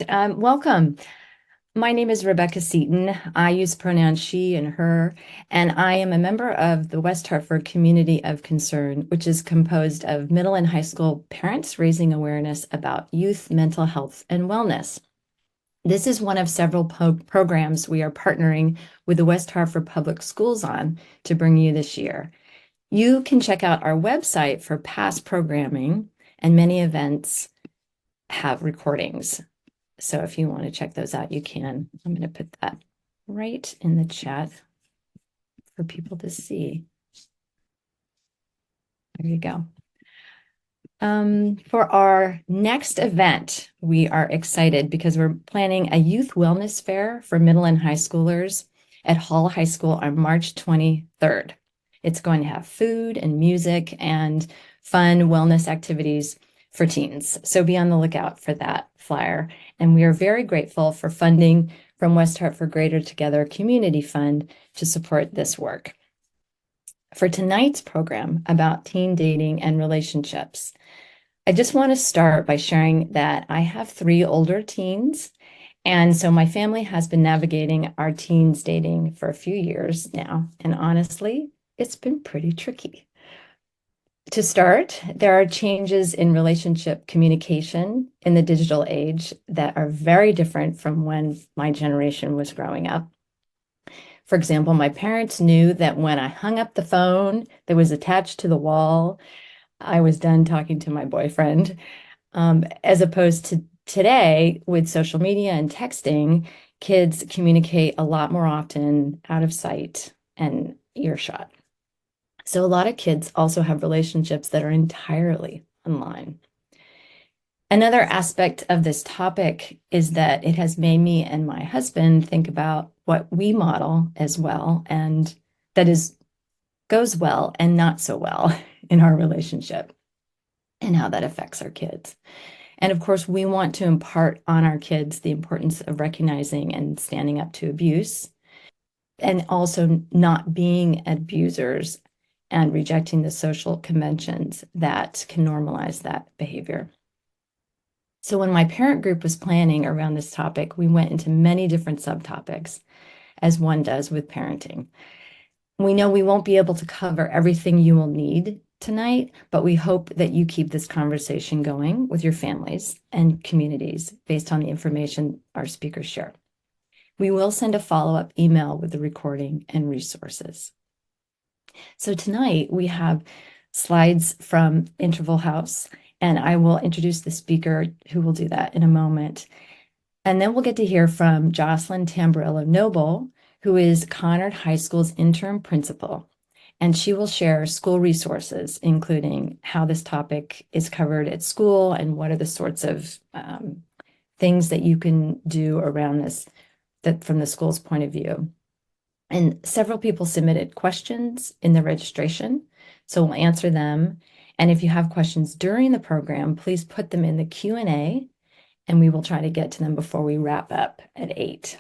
Welcome. My name is Rebecca Seaton. I use pronouns she and her, and I am a member of the West Hartford Community of Concern, which is composed of middle and high school parents raising awareness about youth mental health and wellness. This is one of several programs we are partnering with the West Hartford Public Schools on to bring you this year. You can check out our website for past programming, and many events have recordings. So if you want to check those out, you can. I'm going to put that right in the chat for people to see. There you go. For our next event, we are excited because we're planning a youth wellness fair for middle and high schoolers at Hall High School on March 23rd. It's going to have food and music and fun wellness activities for teens. So be on the lookout for that flyer. And we are very grateful for funding from West Hartford Greater Together Community Fund to support this work. For tonight's program about teen dating and relationships, I just want to start by sharing that I have 3 older teens. And so my family has been navigating our teens dating for a few years now. And honestly, it's been pretty tricky. To start, there are changes in relationship communication in the digital age that are very different from when my generation was growing up. For example, my parents knew that when I hung up the phone that was attached to the wall, I was done talking to my boyfriend, as opposed to today with social media and texting, kids communicate a lot more often out of sight and earshot. So a lot of kids also have relationships that are entirely online. Another aspect of this topic is that it has made me and my husband think about what we model as well, and that is goes well and not so well in our relationship and how that affects our kids. And of course, we want to impart on our kids the importance of recognizing and standing up to abuse and also not being abusers and rejecting the social conventions that can normalize that behavior. So when my parent group was planning around this topic, we went into many different subtopics, as one does with parenting. We know we won't be able to cover everything you will need tonight, but we hope that you keep this conversation going with your families and communities based on the information our speakers share. We will send a follow-up email with the recording and resources. So tonight we have slides from Interval House, and I will introduce the speaker who will do that in a moment. And then we'll get to hear from Jocelyn Tamborello-Noble, who is Conard High School's interim principal. And she will share school resources, including how this topic is covered at school and what are the sorts of things that you can do around this that from the school's point of view. And several people submitted questions in the registration, so we'll answer them. And if you have questions during the program, please put them in the Q&A, and we will try to get to them before we wrap up at 8.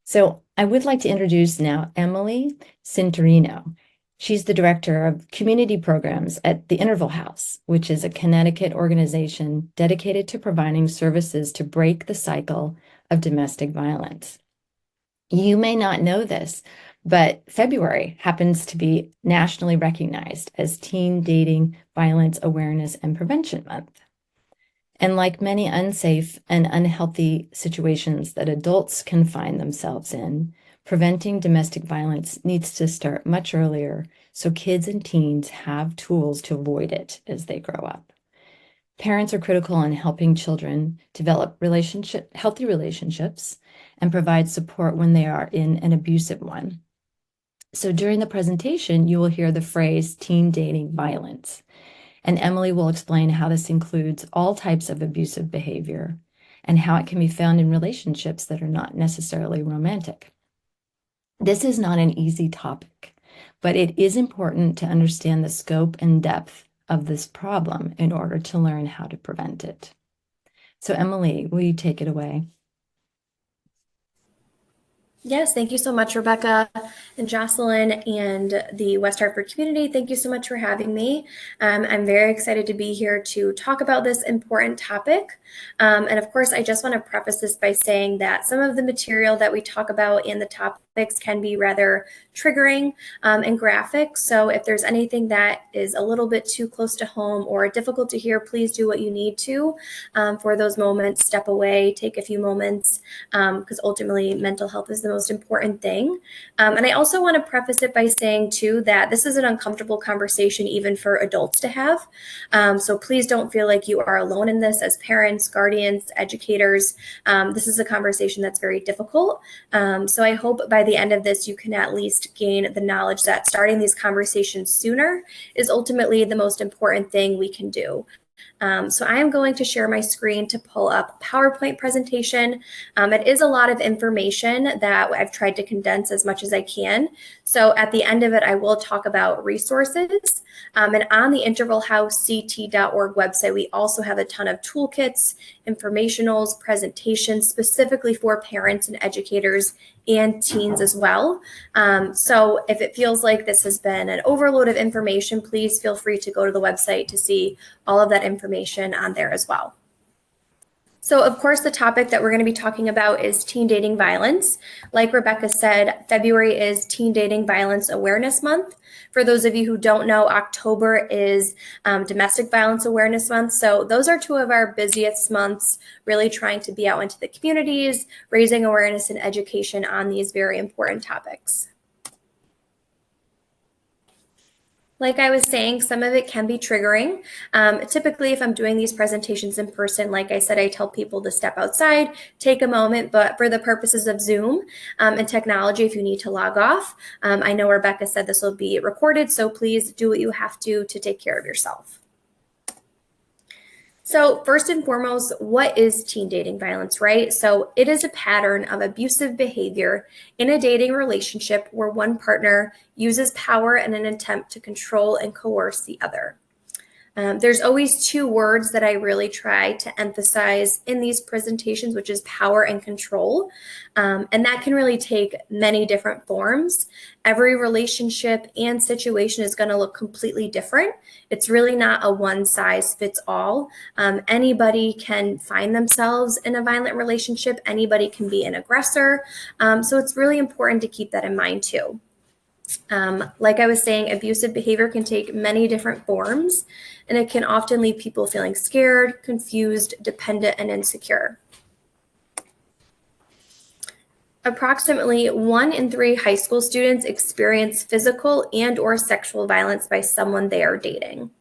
So I would like to introduce now Emily Cintorino. She's the director of community programs at the Interval House, which is a Connecticut organization dedicated to providing services to break the cycle of domestic violence. You may not know this, but February happens to be nationally recognized as Teen Dating Violence Awareness and Prevention Month. And like many unsafe and unhealthy situations that adults can find themselves in, preventing domestic violence needs to start much earlier so kids and teens have tools to avoid it as they grow up. Parents are critical in helping children develop healthy relationships and provide support when they are in an abusive one. So during the presentation, you will hear the phrase teen dating violence. And Emily will explain how this includes all types of abusive behavior and how it can be found in relationships that are not necessarily romantic. This is not an easy topic, but it is important to understand the scope and depth of this problem in order to learn how to prevent it. So Emily, will you take it away? Yes, thank you so much, Rebecca and Jocelyn and the West Hartford community. Thank you so much for having me. I'm very excited to be here to talk about this important topic. And of course, I just want to preface this by saying that some of the material that we talk about in the topics can be rather triggering and graphic. So if there's anything that is a little bit too close to home or difficult to hear, please do what you need to for those moments. Step away, take a few moments, because ultimately mental health is the most important thing. And I also want to preface it by saying too that this is an uncomfortable conversation even for adults to have. So please don't feel like you are alone in this as parents, guardians, educators. This is a conversation that's very difficult. So I hope by the end of this, you can at least gain the knowledge that starting these conversations sooner is ultimately the most important thing we can do. So I am going to share my screen to pull up a PowerPoint presentation. It is a lot of information that I've tried to condense as much as I can. So at the end of it, I will talk about resources. And on the intervalhousect.org website, we also have a ton of toolkits, informationals, presentations specifically for parents and educators and teens as well. So if it feels like this has been an overload of information, please feel free to go to the website to see all of that information on there as well. So, of course, the topic that we're going to be talking about is teen dating violence. Like Rebecca said, February is Teen Dating Violence Awareness Month. For those of you who don't know, October is Domestic Violence Awareness Month. So, those are two of our busiest months, really trying to be out into the communities, raising awareness and education on these very important topics. Like I was saying, some of it can be triggering. Typically, if I'm doing these presentations in person, like I said, I tell people to step outside, take a moment, but for the purposes of Zoom and technology, if you need to log off, I know Rebecca said this will be recorded, so please do what you have to take care of yourself. So, first and foremost, what is teen dating violence, right? So, it is a pattern of abusive behavior in a dating relationship where one partner uses power in an attempt to control and coerce the other. There's always two words that I really try to emphasize in these presentations, which is power and control. And that can really take many different forms. Every relationship and situation is going to look completely different. It's really not a one size fits all. Anybody can find themselves in a violent relationship, anybody can be an aggressor. So it's really important to keep that in mind too. Like I was saying, abusive behavior can take many different forms, and it can often leave people feeling scared, confused, dependent, and insecure. Approximately 1 in 3 high school students experience physical and or sexual violence by someone they are dating.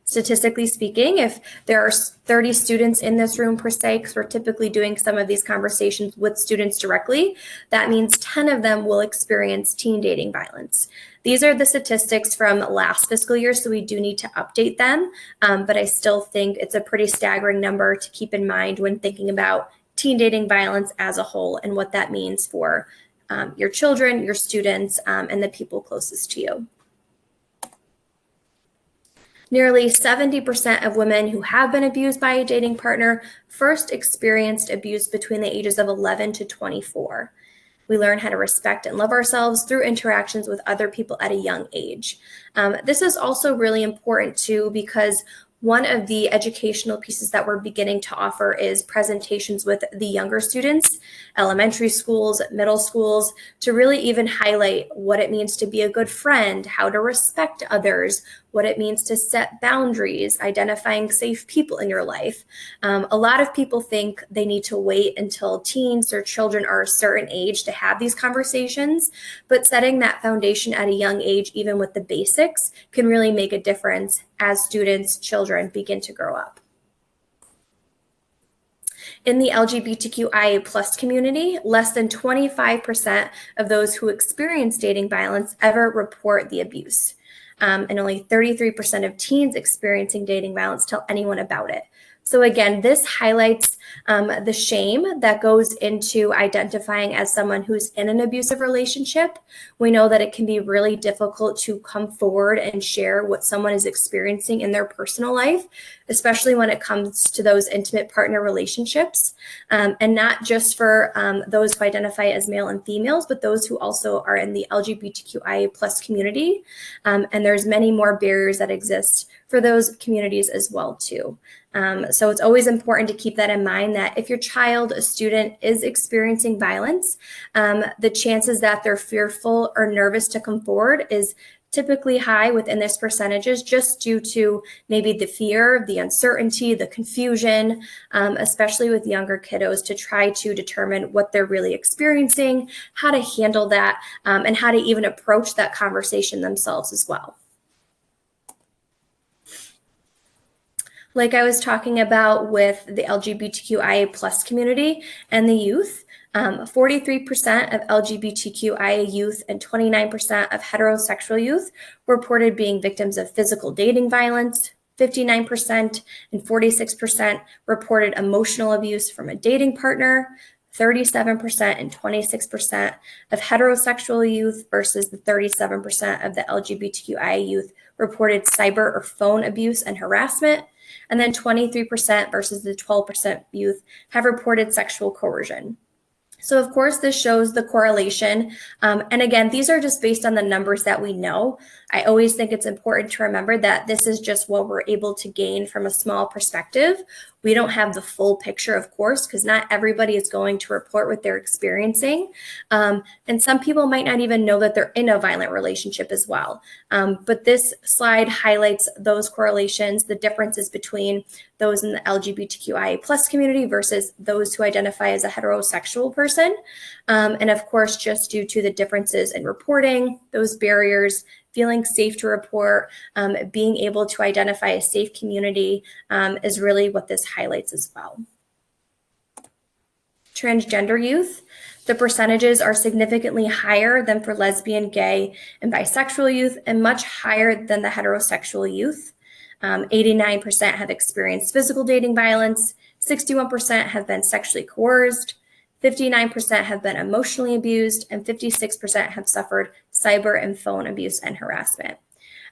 Statistically speaking, if there are 30 students in this room per se, because we're typically doing some of these conversations with students directly, that means 10 of them will experience teen dating violence. These are the statistics from last fiscal year, so we do need to update them, but I still think it's a pretty staggering number to keep in mind when thinking about teen dating violence as a whole and what that means for your children, your students, and the people closest to you. Nearly 70% of women who have been abused by a dating partner first experienced abuse between the ages of 11 to 24. We learn how to respect and love ourselves through interactions with other people at a young age. This is also really important too, because one of the educational pieces that we're beginning to offer is presentations with the younger students, elementary schools, middle schools, to really even highlight what it means to be a good friend, how to respect others, what it means to set boundaries, identifying safe people in your life. A lot of people think they need to wait until teens or children are a certain age to have these conversations, but setting that foundation at a young age, even with the basics, can really make a difference as students, children begin to grow up. In the LGBTQIA plus community, less than 25% of those who experience dating violence ever report the abuse. And only 33% of teens experiencing dating violence tell anyone about it. So again, this highlights the shame that goes into identifying as someone who's in an abusive relationship. We know that it can be really difficult to come forward and share what someone is experiencing in their personal life, especially when it comes to those intimate partner relationships, and not just for those who identify as male and females, but those who also are in the LGBTQIA plus community. And there's many more barriers that exist for those communities as well too. So it's always important to keep that in mind, that if your child, a student, is experiencing violence, the chances that they're fearful or nervous to come forward is typically high within this percentages, just due to maybe the fear, the uncertainty, the confusion, especially with younger kiddos, to try to determine what they're really experiencing, how to handle that, and how to even approach that conversation themselves as well. Like I was talking about with the LGBTQIA plus community and the youth, 43% of LGBTQIA youth and 29% of heterosexual youth reported being victims of physical dating violence. 59% and 46% reported emotional abuse from a dating partner. 37% and 26% of heterosexual youth versus the 37% of the LGBTQIA youth reported cyber or phone abuse and harassment. And then 23% versus the 12% youth have reported sexual coercion. So of course, this shows the correlation. And again, these are just based on the numbers that we know. I always think it's important to remember that this is just what we're able to gain from a small perspective. We don't have the full picture, of course, because not everybody is going to report what they're experiencing. And some people might not even know that they're in a violent relationship as well. But this slide highlights those correlations, the differences between those in the LGBTQIA plus community versus those who identify as a heterosexual person. And of course, just due to the differences in reporting, those barriers, feeling safe to report, being able to identify a safe community is really what this highlights as well. Transgender youth, the percentages are significantly higher than for lesbian, gay, and bisexual youth, and much higher than the heterosexual youth. 89% have experienced physical dating violence, 61% have been sexually coerced, 59% have been emotionally abused, and 56% have suffered cyber and phone abuse and harassment.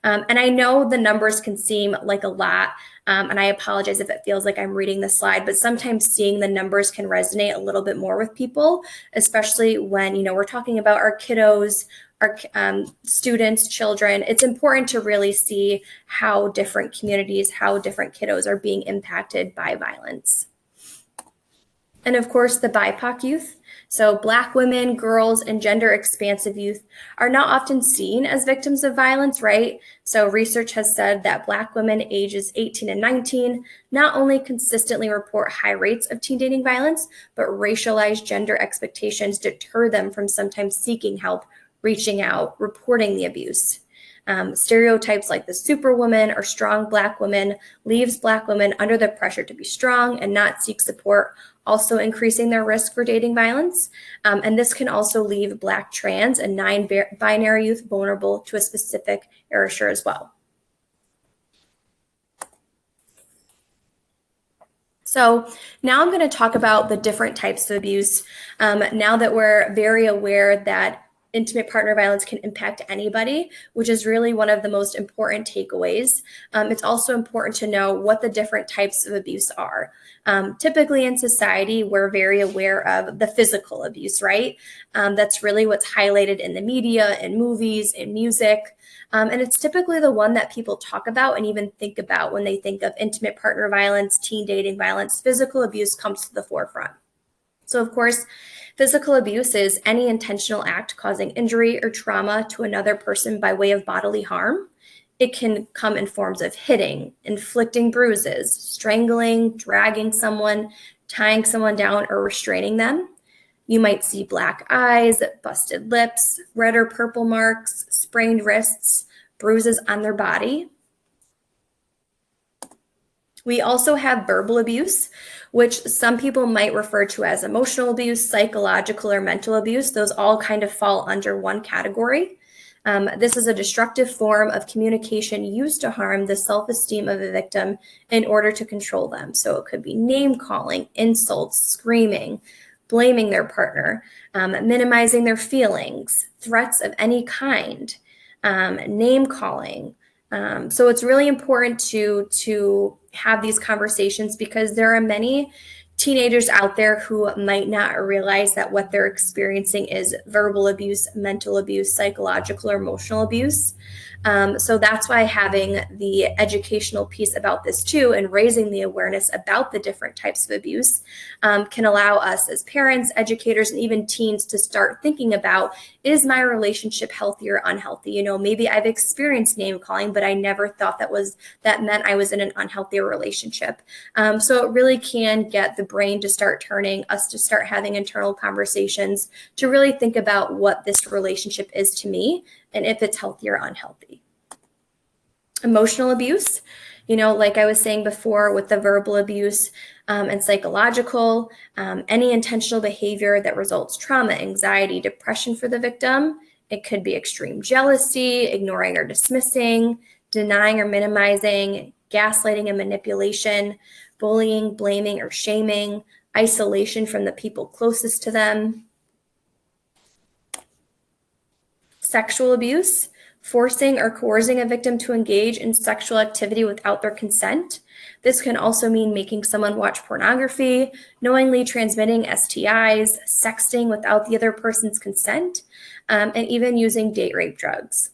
And I know the numbers can seem like a lot, and I apologize if it feels like I'm reading the slide, but sometimes seeing the numbers can resonate a little bit more with people, especially when, we're talking about our kiddos, our students, children. It's important to really see how different communities, how different kiddos are being impacted by violence. And of course, the BIPOC youth. So Black women, girls, and gender expansive youth are not often seen as victims of violence, right? So research has said that Black women ages 18 and 19 not only consistently report high rates of teen dating violence, but racialized gender expectations deter them from sometimes seeking help, reaching out, reporting the abuse. Stereotypes like the superwoman or strong Black woman leaves Black women under the pressure to be strong and not seek support, also increasing their risk for dating violence. And this can also leave Black, trans, and non-binary youth vulnerable to a specific erasure as well. So now I'm going to talk about the different types of abuse. Now that we're very aware that intimate partner violence can impact anybody, which is really one of the most important takeaways. It's also important to know what the different types of abuse are. Typically in society, we're very aware of the physical abuse, right? That's really what's highlighted in the media, in movies, in music. And it's typically the one that people talk about and even think about when they think of intimate partner violence, teen dating violence. Physical abuse comes to the forefront. So of course, physical abuse is any intentional act causing injury or trauma to another person by way of bodily harm. It can come in forms of hitting, inflicting bruises, strangling, dragging someone, tying someone down, or restraining them. You might see black eyes, busted lips, red or purple marks, sprained wrists, bruises on their body. We also have verbal abuse, which some people might refer to as emotional abuse, psychological or mental abuse. Those all kind of fall under one category. This is a destructive form of communication used to harm the self-esteem of a victim in order to control them. So it could be name calling, insults, screaming, blaming their partner, minimizing their feelings, threats of any kind, name calling. So it's really important to have these conversations because there are many teenagers out there who might not realize that what they're experiencing is verbal abuse, mental abuse, psychological or emotional abuse. So that's why having the educational piece about this too and raising the awareness about the different types of abuse can allow us as parents, educators, and even teens to start thinking about, is my relationship healthy or unhealthy? You know, maybe I've experienced name calling, but I never thought that meant I was in an unhealthy relationship. So it really can get the brain to start turning, us to start having internal conversations to really think about what this relationship is to me and if it's healthy or unhealthy. Emotional abuse, you know, like I was saying before with the verbal abuse and psychological, any intentional behavior that results trauma, anxiety, depression for the victim. It could be extreme jealousy, ignoring or dismissing, denying or minimizing, gaslighting and manipulation, bullying, blaming or shaming, isolation from the people closest to them. Sexual abuse, forcing or coercing a victim to engage in sexual activity without their consent. This can also mean making someone watch pornography, knowingly transmitting STIs, sexting without the other person's consent, and even using date rape drugs.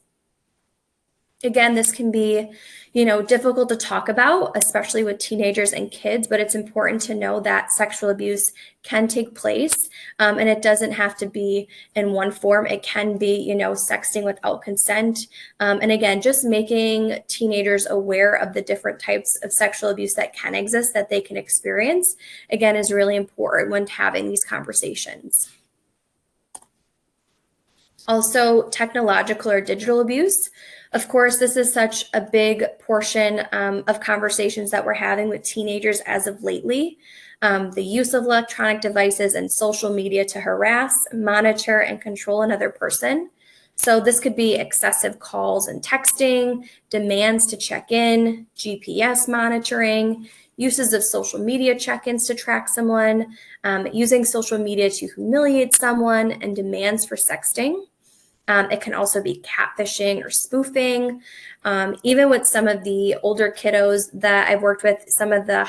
Again, this can be, you know, difficult to talk about, especially with teenagers and kids, but it's important to know that sexual abuse can take place, and it doesn't have to be in one form. It can be, you know, sexting without consent. And again, just making teenagers aware of the different types of sexual abuse that can exist, that they can experience, again, is really important when having these conversations. Also, technological or digital abuse. Of course, this is such a big portion of conversations that we're having with teenagers as of lately. The use of electronic devices and social media to harass, monitor, and control another person. So this could be excessive calls and texting, demands to check in, GPS monitoring, uses of social media check-ins to track someone, using social media to humiliate someone, and demands for sexting. It can also be catfishing or spoofing. Even with some of the older kiddos that I've worked with, some of the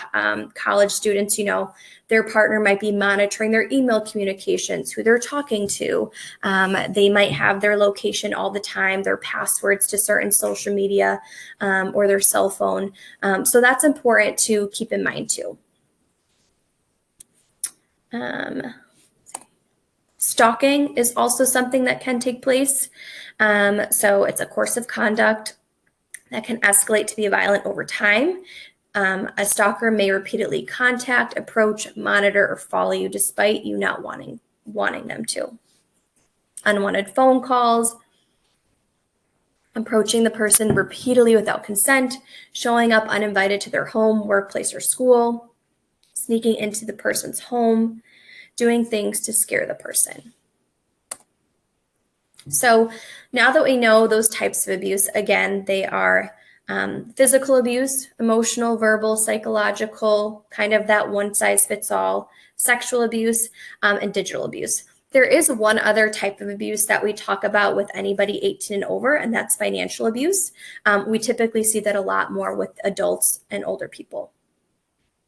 college students, you know, their partner might be monitoring their email communications, who they're talking to. They might have their location all the time, their passwords to certain social media or their cell phone. So that's important to keep in mind too. Stalking is also something that can take place. So it's a course of conduct that can escalate to be violent over time. A stalker may repeatedly contact, approach, monitor, or follow you despite you not wanting them to. Unwanted phone calls, approaching the person repeatedly without consent, showing up uninvited to their home, workplace, or school, sneaking into the person's home, doing things to scare the person. So now that we know those types of abuse, again, they are physical abuse, emotional, verbal, psychological, kind of that one size fits all, sexual abuse, and digital abuse. There is one other type of abuse that we talk about with anybody 18 and over, and that's financial abuse. We typically see that a lot more with adults and older people.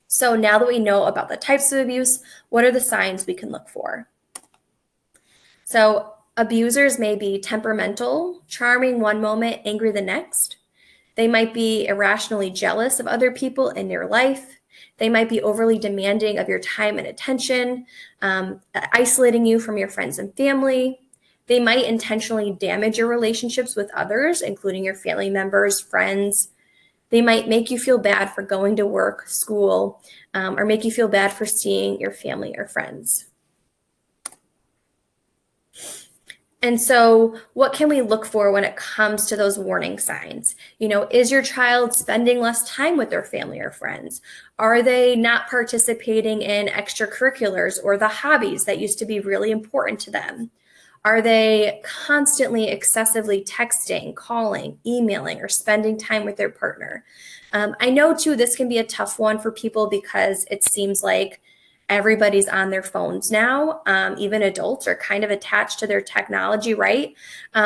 So now that we know about the types of abuse, what are the signs we can look for? So abusers may be temperamental, charming one moment, angry the next. They might be irrationally jealous of other people in your life. They might be overly demanding of your time and attention, isolating you from your friends and family. They might intentionally damage your relationships with others, including your family members, friends. They might make you feel bad for going to work, school, or make you feel bad for seeing your family or friends. And so what can we look for when it comes to those warning signs? You know, is your child spending less time with their family or friends? Are they not participating in extracurriculars or the hobbies that used to be really important to them? Are they constantly excessively texting, calling, emailing, or spending time with their partner? I know too, this can be a tough one for people because it seems like everybody's on their phones now. Even adults are kind of attached to their technology, right?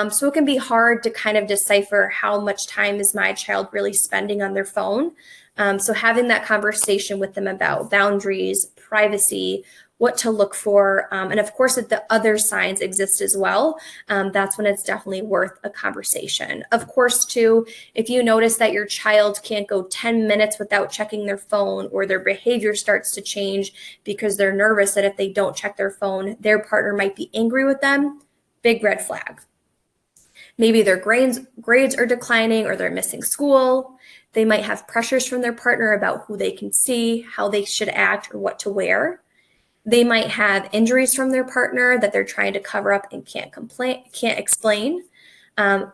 So it can be hard to kind of decipher how much time is my child really spending on their phone. So having that conversation with them about boundaries, privacy, what to look for, and of course, if the other signs exist as well, that's when it's definitely worth a conversation. Of course, too, if you notice that your child can't go 10 minutes without checking their phone, or their behavior starts to change because they're nervous that if they don't check their phone, their partner might be angry with them, big red flag. Maybe their grades are declining, or they're missing school. They might have pressures from their partner about who they can see, how they should act, or what to wear. They might have injuries from their partner that they're trying to cover up and can't explain.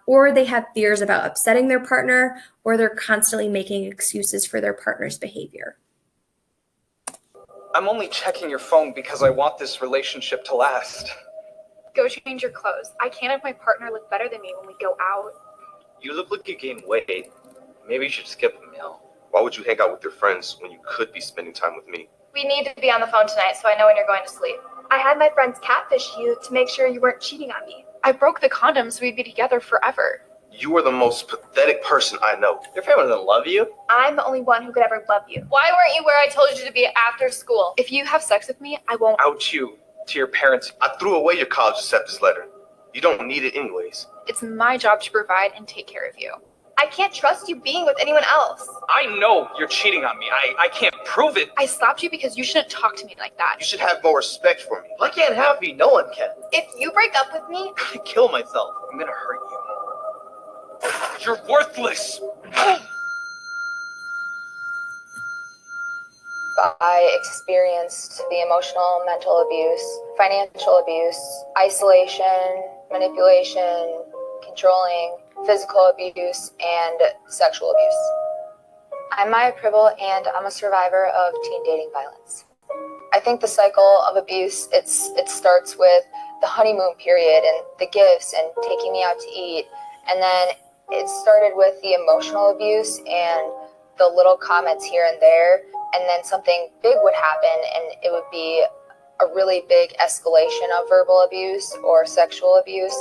Or they have fears about upsetting their partner, or they're constantly making excuses for their partner's behavior. I'm only checking your phone because I want this relationship to last. Go change your clothes. I can't have my partner look better than me when we go out. You look like you gained weight. Maybe you should skip a meal. Why would you hang out with your friends when you could be spending time with me? We need to be on the phone tonight so I know when you're going to sleep. I had my friends catfish you to make sure you weren't cheating on me. I broke the condom so we'd be together forever. You are the most pathetic person I know. Your family doesn't love you. I'm the only one who could ever love you. Why weren't you where I told you to be after school? If you have sex with me, I won't. Out you to your parents. I threw away your college acceptance letter. You don't need it anyways. It's my job to provide and take care of you. I can't trust you being with anyone else. I know you're cheating on me. I can't prove it. I stopped you because you shouldn't talk to me like that. You should have more respect for me. I can't have me. No one can. If you break up with me, I kill myself. I'm gonna hurt you. You're worthless. I experienced the emotional, mental abuse, financial abuse, isolation, manipulation, controlling, physical abuse, and sexual abuse. I'm Maya Pribble, and I'm a survivor of teen dating violence. I think the cycle of abuse, it starts with the honeymoon period and the gifts and taking me out to eat. And then it started with the emotional abuse and the little comments here and there. And then something big would happen, and it would be a really big escalation of verbal abuse or sexual abuse.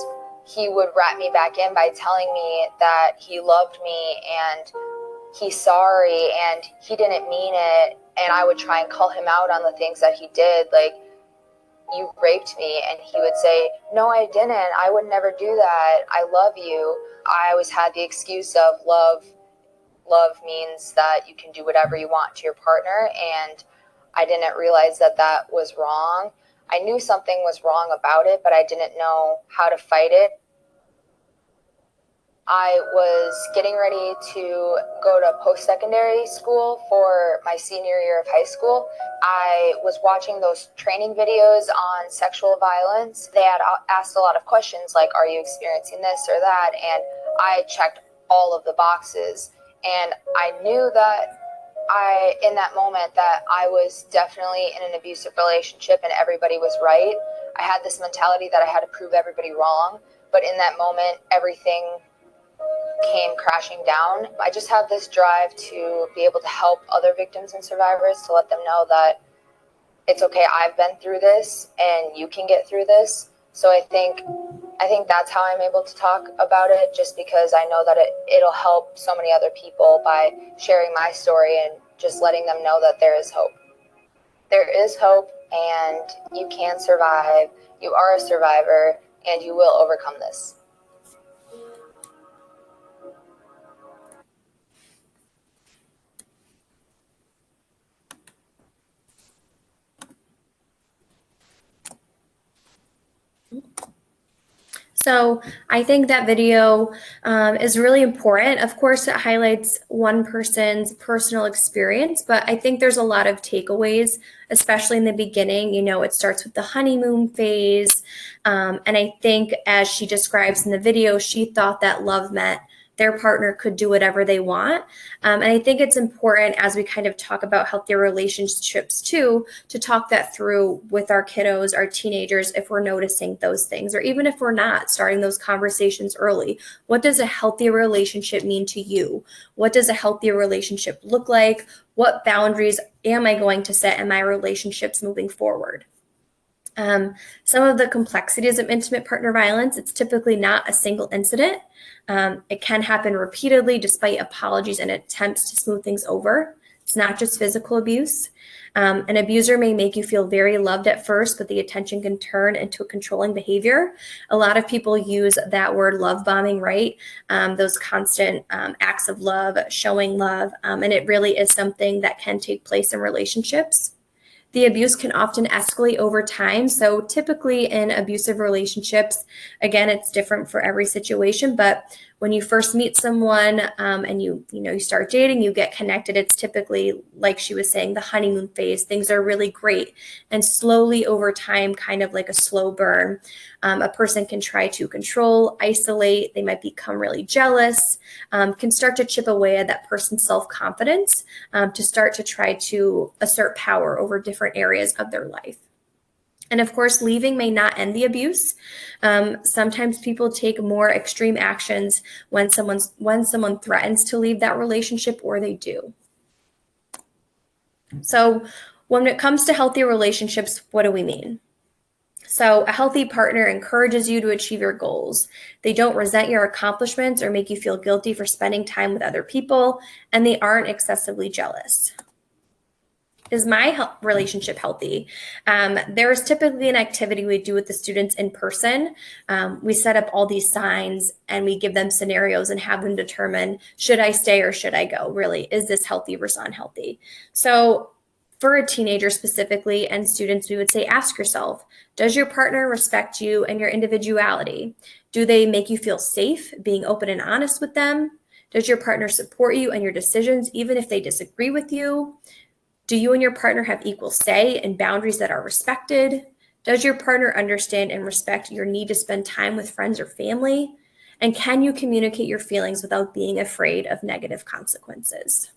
He would wrap me back in by telling me that he loved me and he's sorry and he didn't mean it. And I would try and call him out on the things that he did, like, you raped me. And he would say, no, I didn't. I would never do that. I love you. I always had the excuse of love. Love means that you can do whatever you want to your partner. And I didn't realize that that was wrong. I knew something was wrong about it, but I didn't know how to fight it. I was getting ready to go to post-secondary school for my senior year of high school. I was watching those training videos on sexual violence. They had asked a lot of questions like, are you experiencing this or that? And I checked all of the boxes. And I knew that in that moment that I was definitely in an abusive relationship and everybody was right. I had this mentality that I had to prove everybody wrong. But in that moment, everything came crashing down. I just have this drive to be able to help other victims and survivors, to let them know that it's okay. I've been through this and you can get through this. So I think that's how I'm able to talk about it, just because I know that it'll help so many other people by sharing my story and just letting them know that there is hope. There is hope, and you can survive. You are a survivor, and you will overcome this. So I think that video is really important. Of course, it highlights one person's personal experience, but I think there's a lot of takeaways, especially in the beginning. You know, it starts with the honeymoon phase. And I think, as she describes in the video, she thought that love meant their partner could do whatever they want. And I think it's important as we kind of talk about healthier relationships too, to talk that through with our kiddos, our teenagers, if we're noticing those things, or even if we're not, starting those conversations early. What does a healthy relationship mean to you? What does a healthy relationship look like? What boundaries am I going to set in my relationships moving forward? Some of the complexities of intimate partner violence, it's typically not a single incident. It can happen repeatedly despite apologies and attempts to smooth things over. It's not just physical abuse. An abuser may make you feel very loved at first, but the attention can turn into a controlling behavior. A lot of people use that word love bombing, right? Those constant acts of love, showing love, and it really is something that can take place in relationships. The abuse can often escalate over time. So typically in abusive relationships, again, it's different for every situation, but when you first meet someone and you start dating, you get connected, it's typically, like she was saying, the honeymoon phase. Things are really great. And slowly over time, kind of like a slow burn, a person can try to control, isolate. They might become really jealous, can start to chip away at that person's self-confidence to start to try to assert power over different areas of their life. And of course, leaving may not end the abuse. Sometimes people take more extreme actions when someone threatens to leave that relationship, or they do. So when it comes to healthy relationships, what do we mean? So a healthy partner encourages you to achieve your goals. They don't resent your accomplishments or make you feel guilty for spending time with other people, and they aren't excessively jealous. Is my relationship healthy? There's typically an activity we do with the students in person. We set up all these signs and we give them scenarios and have them determine, should I stay or should I go? Really, is this healthy versus unhealthy? So for a teenager specifically and students, we would say, ask yourself, does your partner respect you and your individuality? Do they make you feel safe being open and honest with them? Does your partner support you and your decisions even if they disagree with you? Do you and your partner have equal say and boundaries that are respected? Does your partner understand and respect your need to spend time with friends or family? And can you communicate your feelings without being afraid of negative consequences?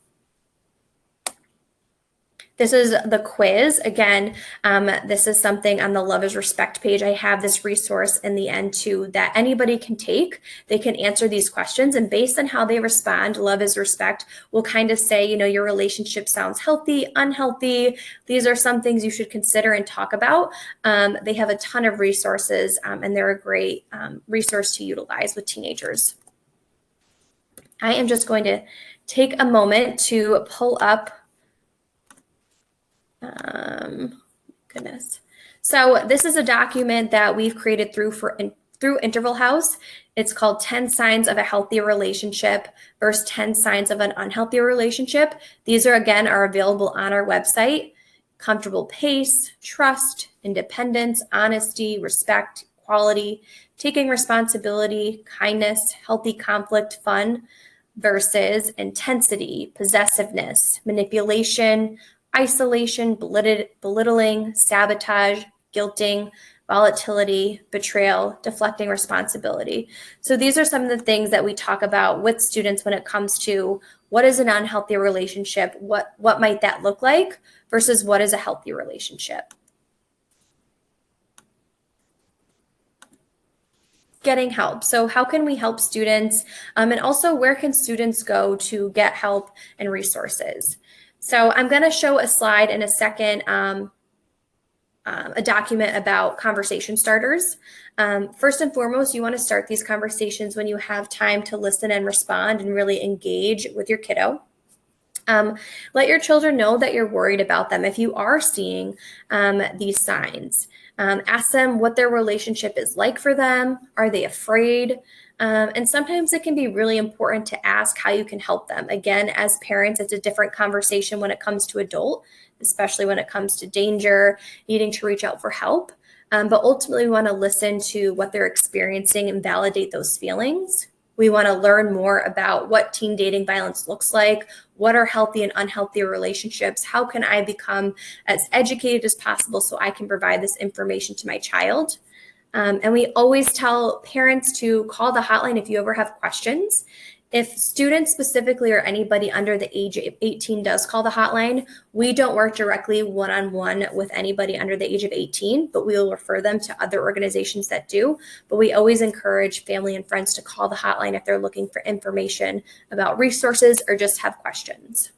This is the quiz. Again, this is something on the Love is Respect page. I have this resource in the end too that anybody can take. They can answer these questions, and based on how they respond, Love is Respect will kind of say, your relationship sounds healthy, unhealthy. These are some things you should consider and talk about. They have a ton of resources, and they're a great resource to utilize with teenagers. I am just going to take a moment to pull up So this is a document that we've created through Interval House. It's called 10 Signs of a Healthy Relationship versus 10 Signs of an Unhealthy Relationship. These are available on our website. Comfortable pace, trust, independence, honesty, respect, quality, taking responsibility, kindness, healthy conflict, fun, versus intensity, possessiveness, manipulation, isolation, belittling, sabotage, guilting, volatility, betrayal, deflecting responsibility. So these are some of the things that we talk about with students when it comes to what is an unhealthy relationship, what might that look like versus what is a healthy relationship. Getting help. So how can we help students? And also, where can students go to get help and resources? So I'm going to show a slide in a second, a document about conversation starters. First and foremost, you want to start these conversations when you have time to listen and respond and really engage with your kiddo. Let your children know that you're worried about them if you are seeing these signs. Ask them what their relationship is like for them. Are they afraid? And sometimes it can be really important to ask how you can help them. Again, as parents, it's a different conversation when it comes to adult, especially when it comes to danger, needing to reach out for help. But ultimately, we want to listen to what they're experiencing and validate those feelings. We want to learn more about what teen dating violence looks like, what are healthy and unhealthy relationships, how can I become as educated as possible so I can provide this information to my child. And we always tell parents to call the hotline if you ever have questions. If students specifically or anybody under the age of 18 does call the hotline, we don't work directly one-on-one with anybody under the age of 18, but we will refer them to other organizations that do. But we always encourage family and friends to call the hotline if they're looking for information about resources or just have questions.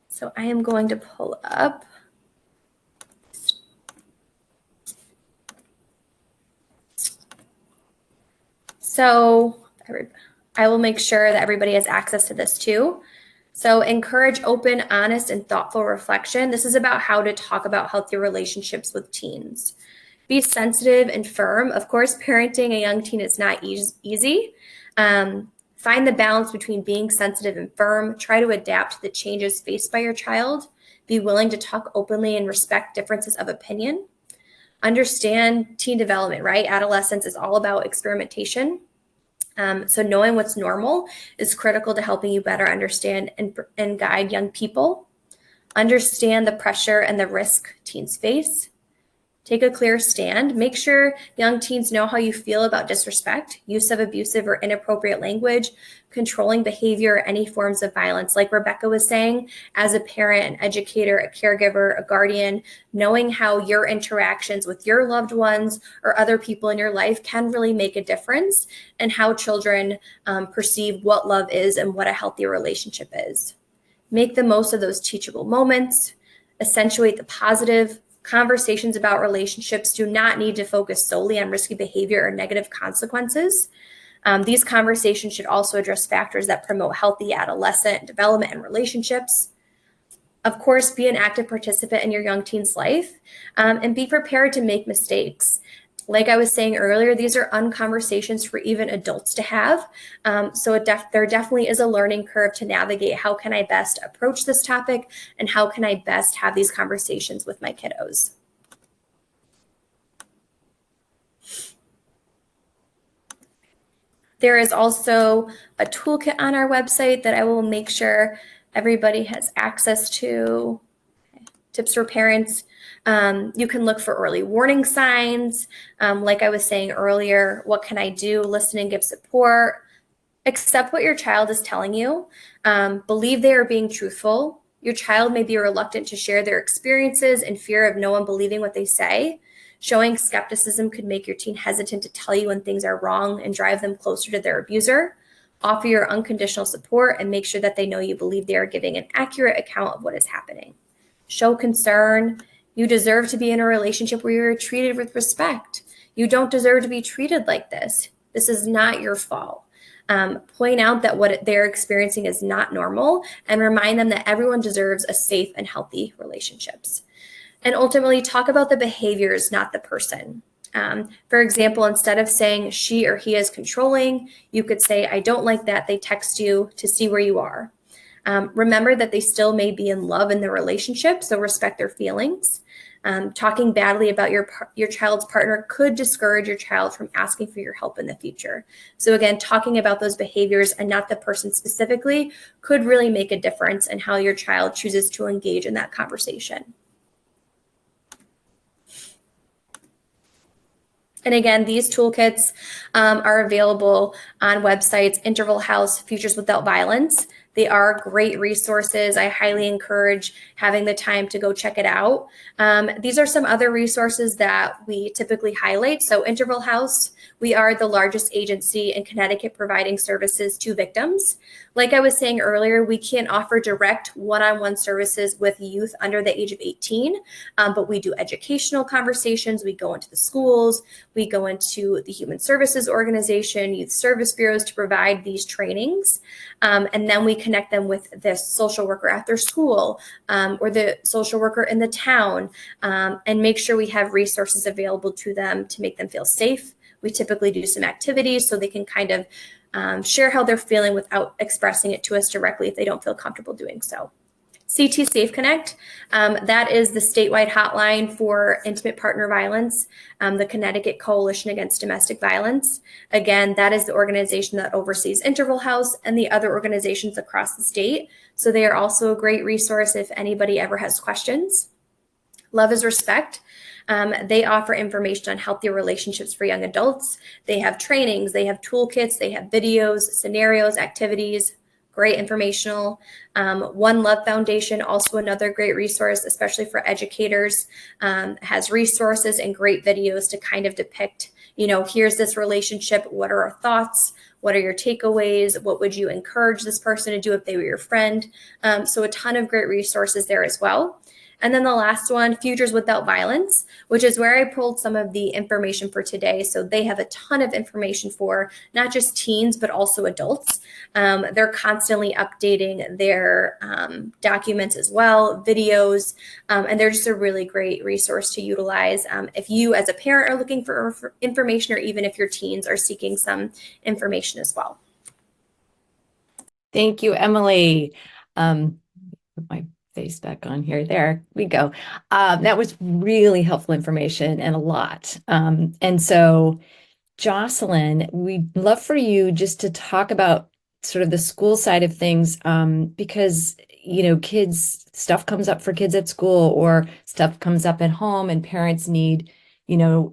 So I am going to pull up. So I will make sure that everybody has access to this too. So encourage open, honest, and thoughtful reflection. This is about how to talk about healthy relationships with teens. Be sensitive and firm. Of course, parenting a young teen is not easy. Find the balance between being sensitive and firm. Try to adapt to the changes faced by your child. Be willing to talk openly and respect differences of opinion. Understand teen development, right? Adolescence is all about experimentation. So knowing what's normal is critical to helping you better understand and guide young people. Understand the pressure and the risk teens face. Take a clear stand. Make sure young teens know how you feel about disrespect, use of abusive or inappropriate language, controlling behavior, or any forms of violence. Like Rebecca was saying, as a parent, an educator, a caregiver, a guardian, knowing how your interactions with your loved ones or other people in your life can really make a difference and how children perceive what love is and what a healthy relationship is. Make the most of those teachable moments, accentuate the positive. Conversations about relationships do not need to focus solely on risky behavior or negative consequences. These conversations should also address factors that promote healthy adolescent development and relationships. Of course, be an active participant in your young teen's life and be prepared to make mistakes. Like I was saying earlier, these are unconversations for even adults to have. So there definitely is a learning curve to navigate. How can I best approach this topic and how can I best have these conversations with my kiddos? There is also a toolkit on our website that I will make sure everybody has access to. Tips for parents. You can look for early warning signs. Like I was saying earlier, what can I do? Listen and give support. Accept what your child is telling you. Believe they are being truthful. Your child may be reluctant to share their experiences in fear of no one believing what they say. Showing skepticism could make your teen hesitant to tell you when things are wrong and drive them closer to their abuser. Offer your unconditional support and make sure that they know you believe they are giving an accurate account of what is happening. Show concern. You deserve to be in a relationship where you're treated with respect. You don't deserve to be treated like this. This is not your fault. Point out that what they're experiencing is not normal and remind them that everyone deserves a safe and healthy relationships. And ultimately, talk about the behaviors, not the person. For example, instead of saying she or he is controlling, you could say, I don't like that they text you to see where you are. Remember that they still may be in love in the relationship, so respect their feelings. Talking badly about your child's partner could discourage your child from asking for your help in the future. So again, talking about those behaviors and not the person specifically could really make a difference in how your child chooses to engage in that conversation. And again, these toolkits are available on websites, Interval House, Futures Without Violence. They are great resources. I highly encourage having the time to go check it out. These are some other resources that we typically highlight. So Interval House, we are the largest agency in Connecticut providing services to victims. Like I was saying earlier, we can't offer direct one-on-one services with youth under the age of 18, but we do educational conversations. We go into the schools, we go into the Human Services Organization, youth service bureaus to provide these trainings. And then we connect them with the social worker at their school or the social worker in the town and make sure we have resources available to them to make them feel safe. We typically do some activities so they can kind of share how they're feeling without expressing it to us directly if they don't feel comfortable doing so. CT Safe Connect, that is the statewide hotline for intimate partner violence, the Connecticut Coalition Against Domestic Violence. Again, that is the organization that oversees Interval House and the other organizations across the state. So they are also a great resource if anybody ever has questions. Love is Respect. They offer information on healthy relationships for young adults. They have trainings, they have toolkits, they have videos, scenarios, activities, great informational. One Love Foundation, also another great resource, especially for educators, has resources and great videos to kind of depict, here's this relationship. What are our thoughts? What are your takeaways? What would you encourage this person to do if they were your friend? So a ton of great resources there as well. And then the last one, Futures Without Violence, which is where I pulled some of the information for today. So they have a ton of information for not just teens, but also adults. They're constantly updating their documents as well, videos, and they're just a really great resource to utilize if you as a parent are looking for information, or even if your teens are seeking some information as well. Thank you, Emily. Put my face back on here. There we go. That was really helpful information and a lot. And so, Jocelyn, we'd love for you just to talk about sort of the school side of things, because, stuff comes up for kids at school, or stuff comes up at home, and parents need,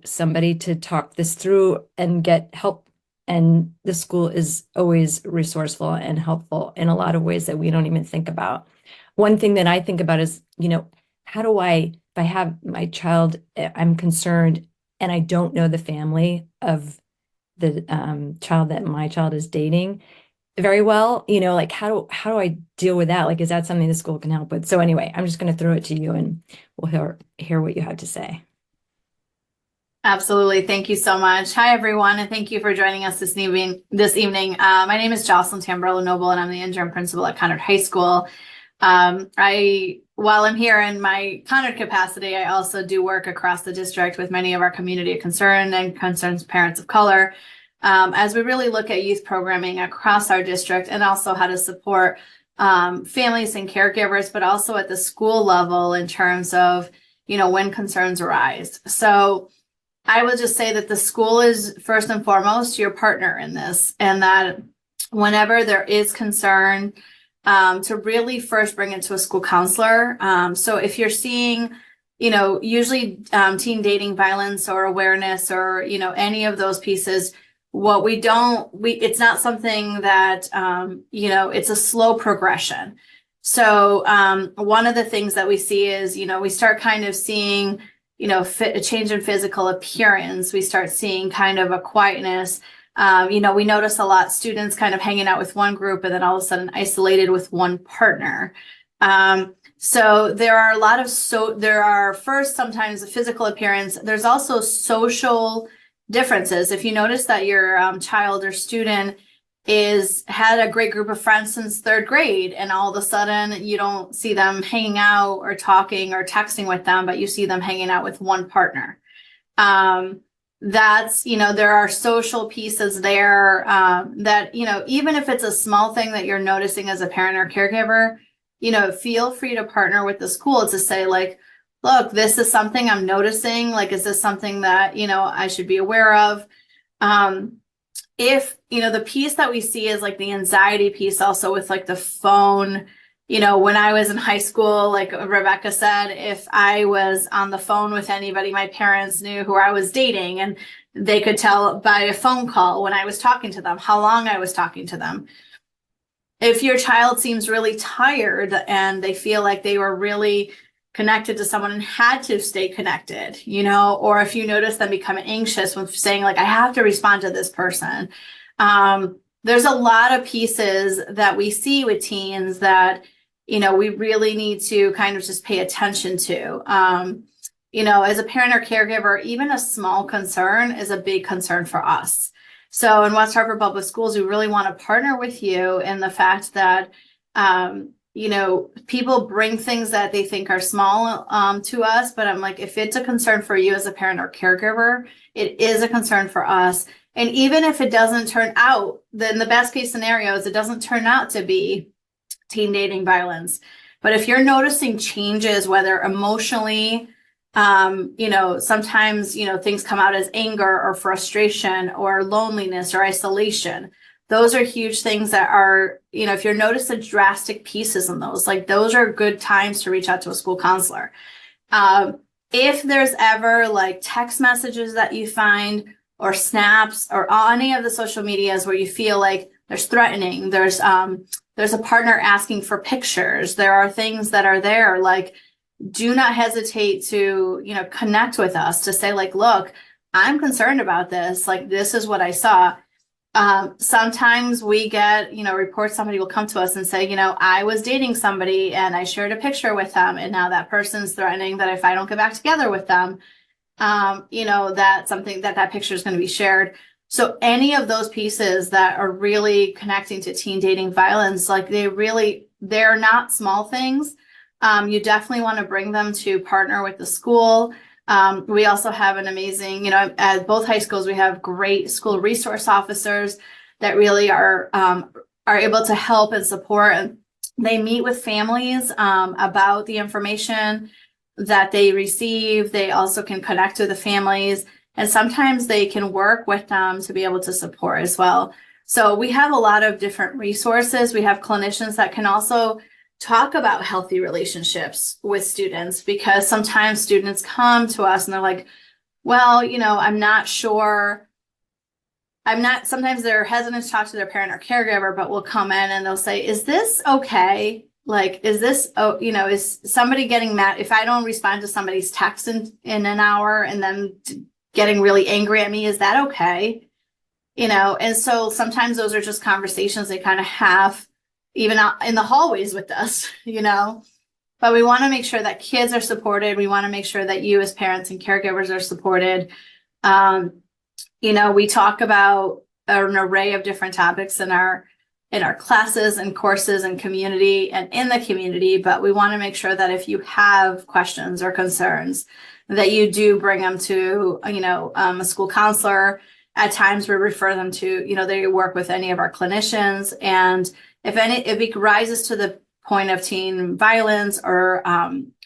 somebody to talk this through and get help. And the school is always resourceful and helpful in a lot of ways that we don't even think about. One thing that I think about is, how do if I have my child, I'm concerned, and I don't know the family of the child that my child is dating very well, how do I deal with that? Like, is that something the school can help with? So anyway, I'm just going to throw it to you, and we'll hear what you have to say. Absolutely. Thank you so much. Hi, everyone, and thank you for joining us this evening. My name is Jocelyn Tamborello-Noble, and I'm the interim principal at Conard High School. While I'm here in my Conard capacity, I also do work across the district with many of our community of concern and concerns parents of color, as we really look at youth programming across our district, and also how to support families and caregivers, but also at the school level in terms of, when concerns arise. So I will just say that the school is first and foremost your partner in this, and that whenever there is concern, to really first bring it to a school counselor. So if you're seeing, usually teen dating violence or awareness, or, any of those pieces, it's not something that, it's a slow progression. So one of the things that we see is, we start kind of seeing, a change in physical appearance. We start seeing kind of a quietness. We notice a lot students kind of hanging out with one group and then all of a sudden isolated with one partner. So there are a lot of, there are first sometimes the physical appearance. There's also social differences. If you notice that your child or student had a great group of friends since third grade, and all of a sudden you don't see them hanging out or talking or texting with them, but you see them hanging out with one partner. That's, there are social pieces there that, even if it's a small thing that you're noticing as a parent or caregiver, feel free to partner with the school to say, like, look, this is something I'm noticing. Like, is this something that, I should be aware of? If, the piece that we see is like the anxiety piece also with like the phone. When I was in high school, like Rebecca said, if I was on the phone with anybody, my parents knew who I was dating, and they could tell by a phone call when I was talking to them, how long I was talking to them. If your child seems really tired and they feel like they were really connected to someone and had to stay connected, or if you notice them becoming anxious with saying, like, I have to respond to this person. There's a lot of pieces that we see with teens that, we really need to kind of just pay attention to. As a parent or caregiver, even a small concern is a big concern for us. So in West Hartford Public Schools, we really want to partner with you in the fact that, people bring things that they think are small to us, but I'm like, if it's a concern for you as a parent or caregiver, it is a concern for us. And even if it doesn't turn out, then the best case scenario is it doesn't turn out to be teen dating violence. But if you're noticing changes, whether emotionally, sometimes, things come out as anger or frustration or loneliness or isolation. Those are huge things that are, if you're noticing drastic pieces in those, like, those are good times to reach out to a school counselor. if there's ever like text messages that you find or snaps or any of the social medias where you feel like there's threatening, there's a partner asking for pictures, there are things that are there, like, do not hesitate to, connect with us to say like, look, I'm concerned about this. Like, this is what I saw. Sometimes we get, reports, somebody will come to us and say, I was dating somebody and I shared a picture with them. And now that person's threatening that if I don't get back together with them, that something that picture is going to be shared. So any of those pieces that are really connecting to teen dating violence, like they're not small things. You definitely want to bring them to partner with the school. We also have an amazing, at both high schools, we have great school resource officers that really are able to help and support. And they meet with families about the information that they receive. They also can connect to the families, and sometimes they can work with them to be able to support as well. So we have a lot of different resources. We have clinicians that can also talk about healthy relationships with students, because sometimes students come to us and they're like, well, I'm not sure. Sometimes they're hesitant to talk to their parent or caregiver, but will come in and they'll say, is this okay? Like, is this, is somebody getting mad if I don't respond to somebody's text in an hour and then getting really angry at me? Is that okay? And so sometimes those are just conversations they kind of have even out in the hallways with us, but we want to make sure that kids are supported. We want to make sure that you as parents and caregivers are supported. We talk about an array of different topics in our classes and courses and community and in the community, but we want to make sure that if you have questions or concerns, that you do bring them to, a school counselor. At times we refer them to, they work with any of our clinicians. And if it rises to the point of teen violence or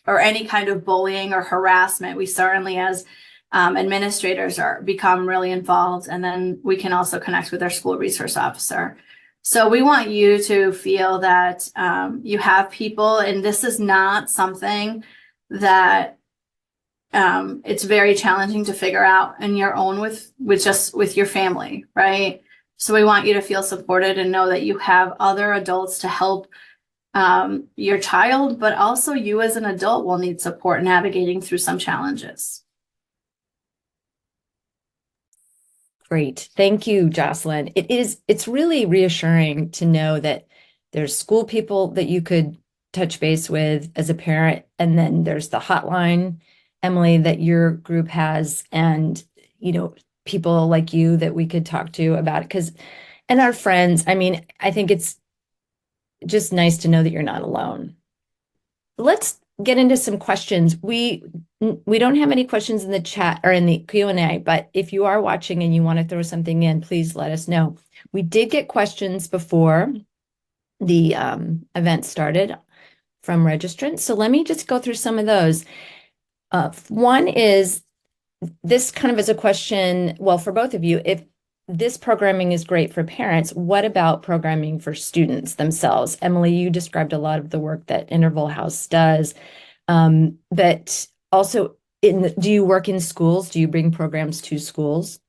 any kind of bullying or harassment, we certainly as administrators become really involved. And then we can also connect with our school resource officer. So we want you to feel that you have people, and this is not something that it's very challenging to figure out on your own with your family, right? So we want you to feel supported and know that you have other adults to help your child, but also you as an adult will need support navigating through some challenges. Great. Thank you, Jocelyn. It's really reassuring to know that there's school people that you could touch base with as a parent, and then there's the hotline, Emily, that your group has, and people like you that we could talk to about it, and our friends. I mean, I think it's just nice to know that you're not alone. Let's get into some questions. We don't have any questions in the chat or in the Q&A, but if you are watching and you want to throw something in, please let us know. We did get questions before the event started from registrants, so let me just go through some of those. One is, this kind of is a question, well, for both of you, if this programming is great for parents, what about programming for students themselves? Emily, you described a lot of the work that Interval House does, but also, do you work in schools? Do you bring programs to schools?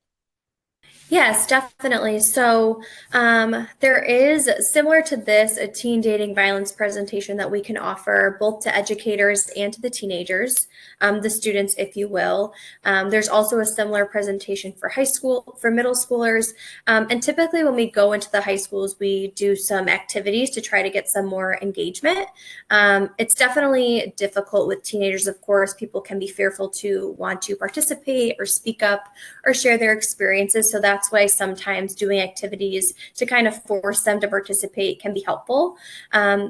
Yes, definitely. So there is, similar to this, a teen dating violence presentation that we can offer both to educators and to the teenagers, the students, if you will. There's also a similar presentation for middle schoolers. And typically when we go into the high schools, we do some activities to try to get some more engagement. It's definitely difficult with teenagers, of course. People can be fearful to want to participate or speak up or share their experiences. So that's why sometimes doing activities to kind of force them to participate can be helpful.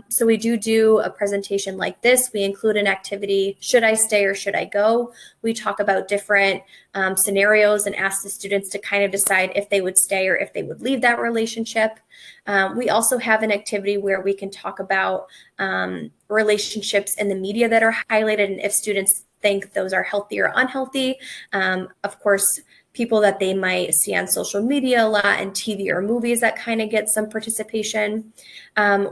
So we do a presentation like this. We include an activity, should I stay or should I go? We talk about different scenarios and ask the students to kind of decide if they would stay or if they would leave that relationship. We also have an activity where we can talk about relationships in the media that are highlighted, and if students think those are healthy or unhealthy. Of course, people that they might see on social media a lot and TV or movies that kind of get some participation.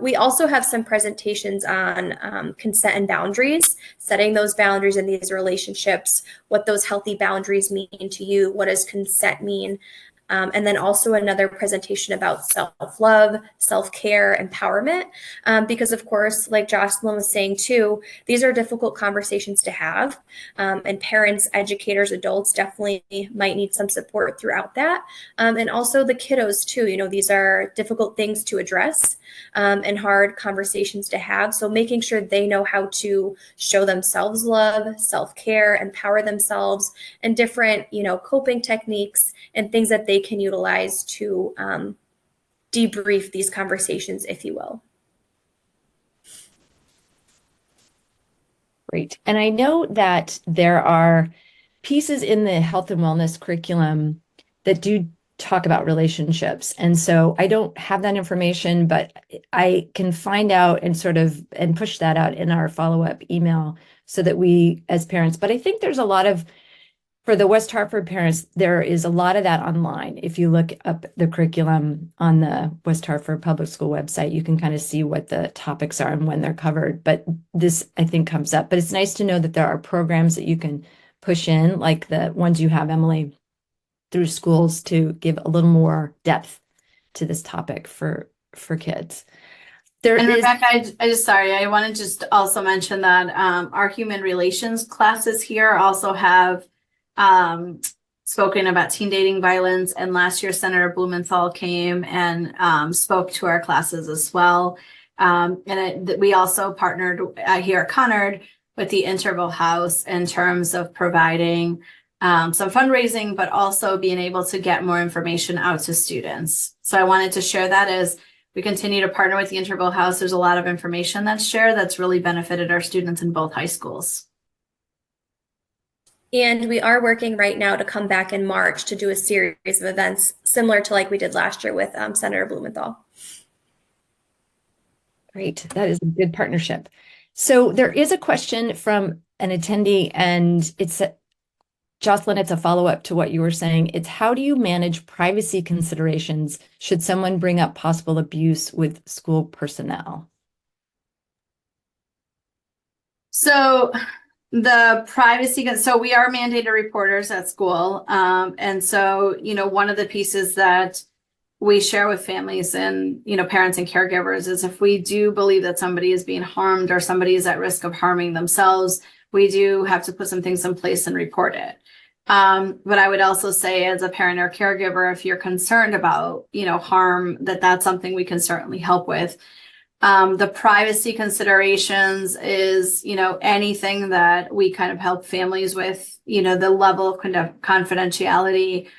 We also have some presentations on consent and boundaries, setting those boundaries in these relationships, what those healthy boundaries mean to you, what does consent mean? And then also another presentation about self-love, self-care, empowerment, because of course, like Jocelyn was saying too, these are difficult conversations to have, and parents, educators, adults definitely might need some support throughout that, and also the kiddos too. You know, these are difficult things to address, and hard conversations to have. So making sure they know how to show themselves love, self-care, empower themselves, and different, you know, coping techniques and things that they can utilize to debrief these conversations, if you will. Great. And I know that there are pieces in the health and wellness curriculum that do talk about relationships. And so I don't have that information, but I can find out and and push that out in our follow-up email so that we as parents, but I think there's a lot of, for the West Hartford parents, there is a lot of that online. If you look up the curriculum on the West Hartford Public School website, you can kind of see what the topics are and when they're covered. But this, I think, comes up. But it's nice to know that there are programs that you can push in, like the ones you have, Emily, through schools to give a little more depth to this topic for kids. And Rebecca, I want to just also mention that our human relations classes here also have spoken about teen dating violence, and last year Senator Blumenthal came and spoke to our classes as well. We also partnered here at Conard with the Interval House in terms of providing some fundraising, but also being able to get more information out to students. So I wanted to share that as we continue to partner with the Interval House. There's a lot of information that's shared that's really benefited our students in both high schools. And we are working right now to come back in March to do a series of events similar to like we did last year with Senator Blumenthal. Great. That is a good partnership. So there is a question from an attendee, and it's, Jocelyn, it's a follow-up to what you were saying. It's, how do you manage privacy considerations should someone bring up possible abuse with school personnel? So the privacy, so we are mandated reporters at school. And so, you know, one of the pieces that we share with families and, you know, parents and caregivers is if we do believe that somebody is being harmed or somebody is at risk of harming themselves, we do have to put some things in place and report it. But I would also say, as a parent or caregiver, if you're concerned about, you know, harm, that's something we can certainly help with. The privacy considerations is, you know, anything that we kind of help families with, you know, the level of confidentiality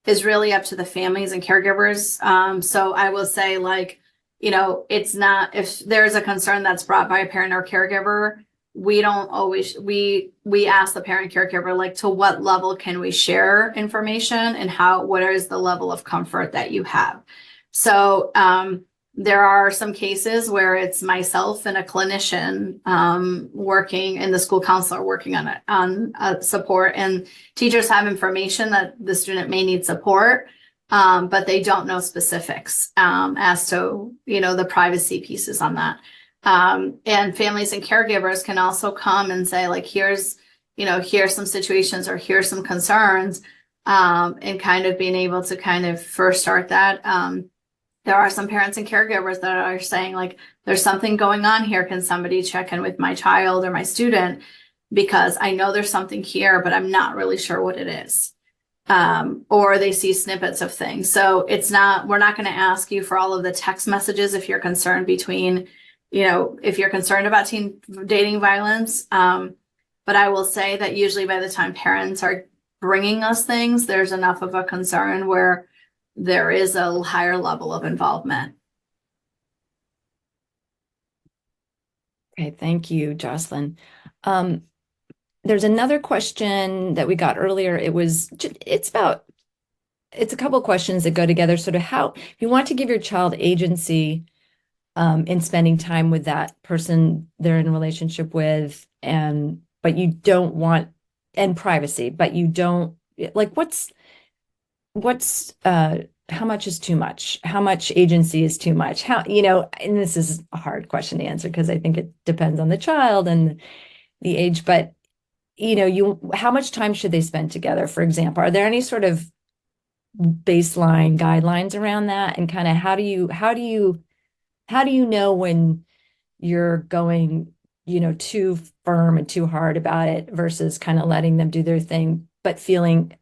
is really up to the families and caregivers. So I will say, like, you know, it's not, if there's a concern that's brought by a parent or caregiver, we don't always, we ask the parent caregiver, like, to what level can we share information and what is the level of comfort that you have? So, there are some cases where it's myself and a clinician working, and the school counselor working on support, and teachers have information that the student may need support, but they don't know specifics as to, you know, the privacy pieces on that. And families and caregivers can also come and say, like, here's some situations or here's some concerns, and kind of being able to kind of first start that. There are some parents and caregivers that are saying, like, there's something going on here. Can somebody check in with my child or my student? Because I know there's something here, but I'm not really sure what it is. Or they see snippets of things. So we're not going to ask you for all of the text messages if you're concerned if you're concerned about teen dating violence. But I will say that usually by the time parents are bringing us things, there's enough of a concern where there is a higher level of involvement. Okay, thank you, Jocelyn. There's another question that we got earlier. It's a couple of questions that go together. Sort of how, if you want to give your child agency in spending time with that person they're in a relationship with, but you don't want, and privacy, but you don't, like, what's how much is too much? How much agency is too much? How, and this is a hard question to answer because I think it depends on the child and the age, but how much time should they spend together, for example? Are there any sort of baseline guidelines around that? And kind of how do you know when you're going, too firm and too hard about it versus kind of letting them do their thing, but feeling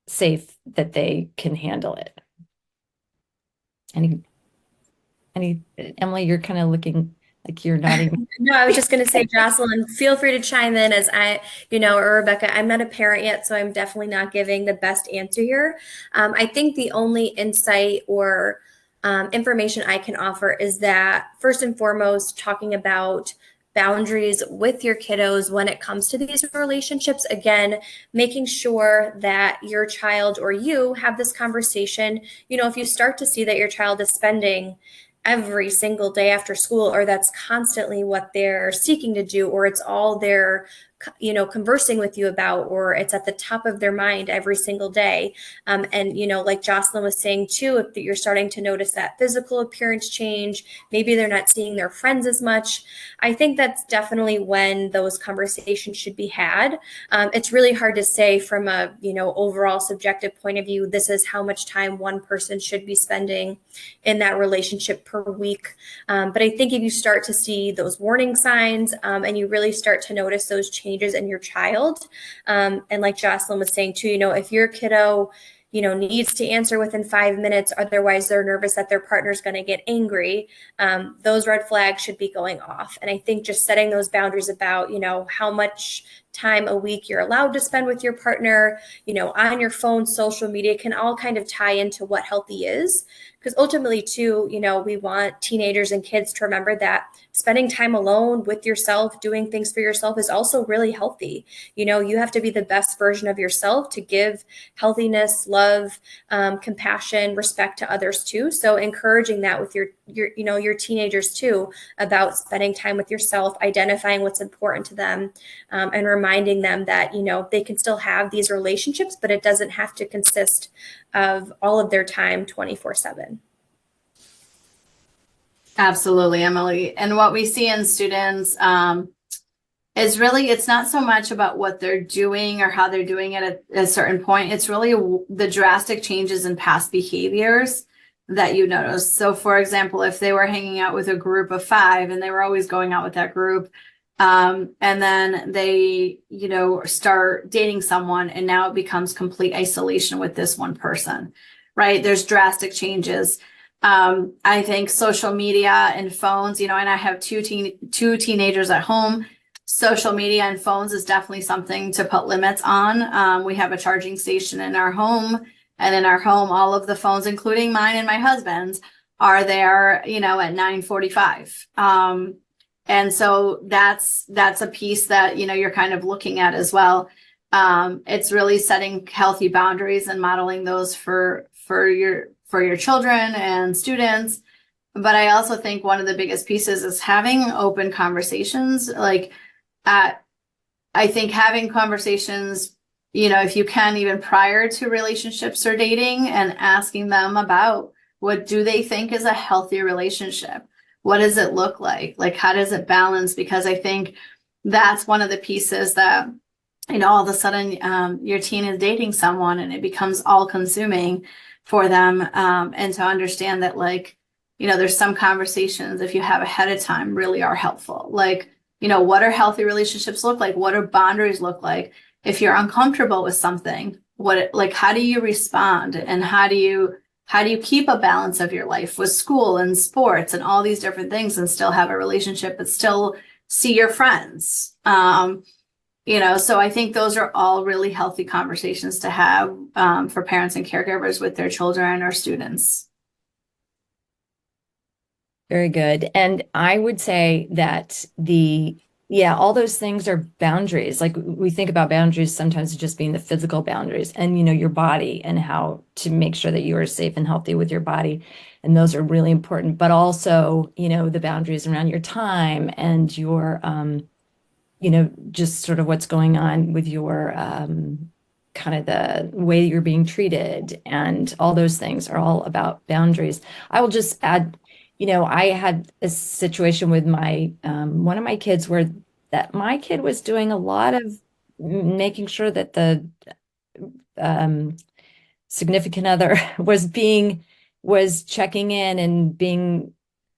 safe that they can handle it? Any, Emily, you're kind of looking like you're nodding. No, I was just going to say, Jocelyn, feel free to chime in as or Rebecca, I'm not a parent yet, so I'm definitely not giving the best answer here. I think the only insight or information I can offer is that first and foremost, talking about boundaries with your kiddos when it comes to these relationships. Again, making sure that your child or you have this conversation. If you start to see that your child is spending every single day after school, or that's constantly what they're seeking to do, or it's all they're conversing with you about, or it's at the top of their mind every single day. And like Jocelyn was saying too, if you're starting to notice that physical appearance change, maybe they're not seeing their friends as much, I think that's definitely when those conversations should be had. It's really hard to say from a overall subjective point of view, this is how much time one person should be spending in that relationship per week. But I think if you start to see those warning signs, and you really start to notice those changes in your child, and like Jocelyn was saying too, if your kiddo needs to answer within 5 minutes, otherwise they're nervous that their partner's going to get angry, those red flags should be going off. And I think just setting those boundaries about how much time a week you're allowed to spend with your partner, on your phone, social media, can all kind of tie into what healthy is. Because ultimately too, we want teenagers and kids to remember that spending time alone with yourself, doing things for yourself, is also really healthy. You have to be the best version of yourself to give healthiness, love, compassion, respect to others too. So encouraging that with your teenagers too, about spending time with yourself, identifying what's important to them, and reminding them that they can still have these relationships, but it doesn't have to consist of all of their time 24/7. Absolutely, Emily. And what we see in students is really, it's not so much about what they're doing or how they're doing it at a certain point. It's really the drastic changes in past behaviors that you notice. So for example, if they were hanging out with a group of 5 and they were always going out with that group, and then they, start dating someone, and now it becomes complete isolation with this one person, right? There's drastic changes. I think social media and phones, and I have two teenagers at home. Social media and phones is definitely something to put limits on. We have a charging station in our home, and in our home, all of the phones, including mine and my husband's, are there, at 9:45. And so that's a piece that, you're kind of looking at as well. It's really setting healthy boundaries and modeling those for your children and students. But I also think one of the biggest pieces is having open conversations. Like, I think having conversations, if you can, even prior to relationships or dating, and asking them about what do they think is a healthy relationship? What does it look like? Like, how does it balance? Because I think that's one of the pieces that, all of a sudden your teen is dating someone and it becomes all consuming for them. And to understand that, there's some conversations, if you have ahead of time, really are helpful. Like, what are healthy relationships look like? What do boundaries look like? If you're uncomfortable with something, how do you respond? And how do you keep a balance of your life with school and sports and all these different things, and still have a relationship, but still see your friends? So I think those are all really healthy conversations to have for parents and caregivers with their children or students. Very good. And I would say that all those things are boundaries. Like, we think about boundaries sometimes just being the physical boundaries and, your body, and how to make sure that you are safe and healthy with your body. And those are really important, but also, the boundaries around your time and your, just sort of what's going on with your kind of the way you're being treated, and all those things are all about boundaries. I will just add, I had a situation with my one of my kids where that my kid was doing a lot of making sure that the um, significant other was checking in and being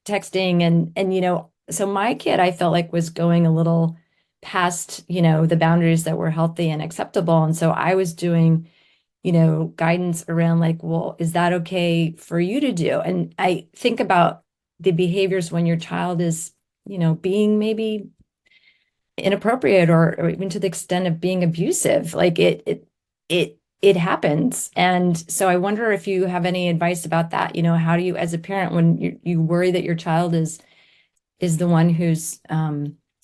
texting, and so my kid, I felt like, was going a little past the boundaries that were healthy and acceptable, and so I was doing guidance around, like, well, is that okay for you to do? And I think about the behaviors when your child is being maybe inappropriate, or even to the extent of being abusive. Like it happens. And so I wonder if you have any advice about that. How do you, as a parent, when you worry that your child is the one who's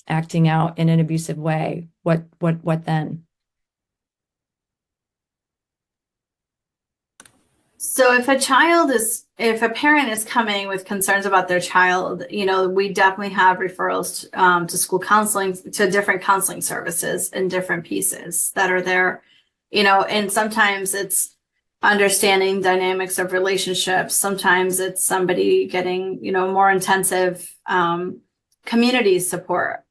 acting out in an abusive way, what then? So if a parent is coming with concerns about their child, we definitely have referrals to school counseling, to different counseling services and different pieces that are there, and sometimes it's understanding dynamics of relationships. Sometimes it's somebody getting, more intensive community support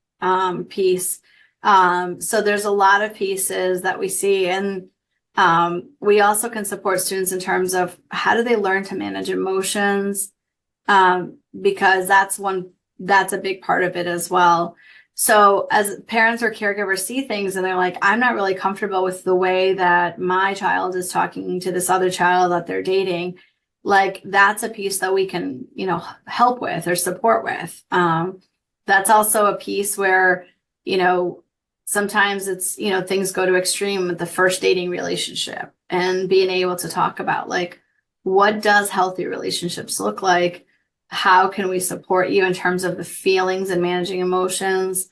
piece. So there's a lot of pieces that we see, and we also can support students in terms of how do they learn to manage emotions, because that's a big part of it as well. So as parents or caregivers see things and they're like, I'm not really comfortable with the way that my child is talking to this other child that they're dating, like that's a piece that we can, help with or support with. That's also a piece where, sometimes it's, things go to extreme with the first dating relationship, and being able to talk about, like, what does healthy relationships look like? How can we support you in terms of the feelings and managing emotions?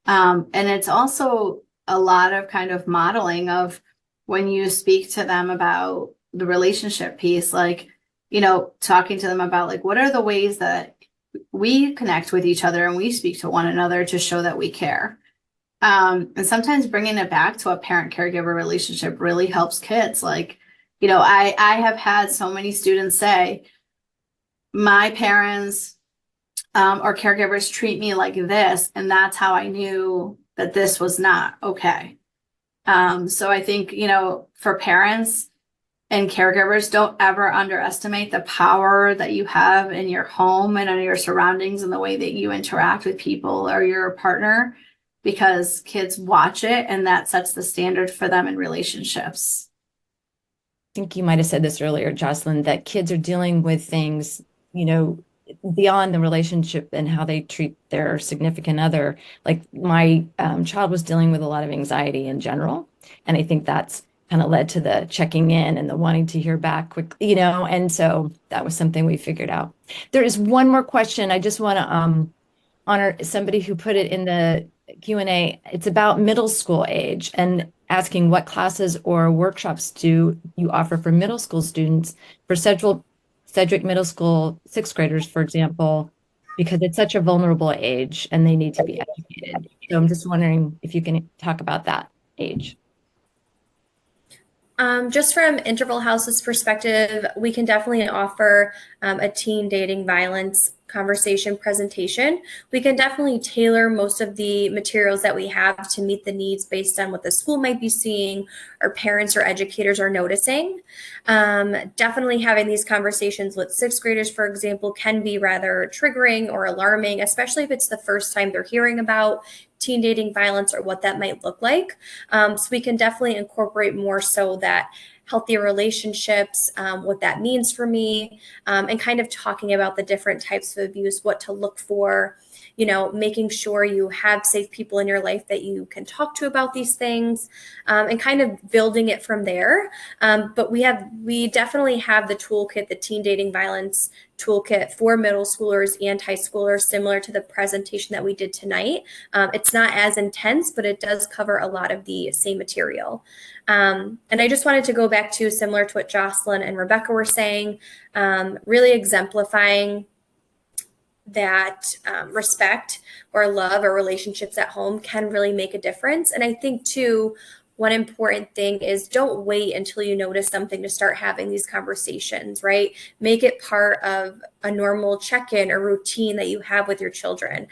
And it's also a lot of kind of modeling of when you speak to them about the relationship piece, like, talking to them about, like, what are the ways that we connect with each other and we speak to one another to show that we care. And sometimes bringing it back to a parent-caregiver relationship really helps kids. Like, I have had so many students say, my parents or caregivers treat me like this, and that's how I knew that this was not okay. So I think, for parents and caregivers, don't ever underestimate the power that you have in your home and in your surroundings and the way that you interact with people or your partner, because kids watch it and that sets the standard for them in relationships. I think you might have said this earlier, Jocelyn, that kids are dealing with things, beyond the relationship and how they treat their significant other. Like my child was dealing with a lot of anxiety in general. And I think that's kind of led to the checking in and the wanting to hear back quickly, and so that was something we figured out. There is one more question. I just want to honor somebody who put it in the Q&A. It's about middle school age, and asking what classes or workshops do you offer for middle school students, for Sedgwick Middle School sixth graders, for example, because it's such a vulnerable age and they need to be educated. So I'm just wondering if you can talk about that age. Just from Interval House's perspective, we can definitely offer a teen dating violence conversation presentation. We can definitely tailor most of the materials that we have to meet the needs based on what the school might be seeing or parents or educators are noticing. Definitely having these conversations with sixth graders, for example, can be rather triggering or alarming, especially if it's the first time they're hearing about teen dating violence or what that might look like. So we can definitely incorporate more so that healthy relationships, what that means for me, and kind of talking about the different types of abuse, what to look for, making sure you have safe people in your life that you can talk to about these things, and kind of building it from there. But we definitely have the toolkit, the teen dating violence toolkit for middle schoolers and high schoolers, similar to the presentation that we did tonight. It's not as intense, but it does cover a lot of the same material. And I just wanted to go back to, similar to what Jocelyn and Rebecca were saying, really exemplifying that respect or love or relationships at home can really make a difference. And I think too, one important thing is don't wait until you notice something to start having these conversations, right? Make it part of a normal check-in or routine that you have with your children,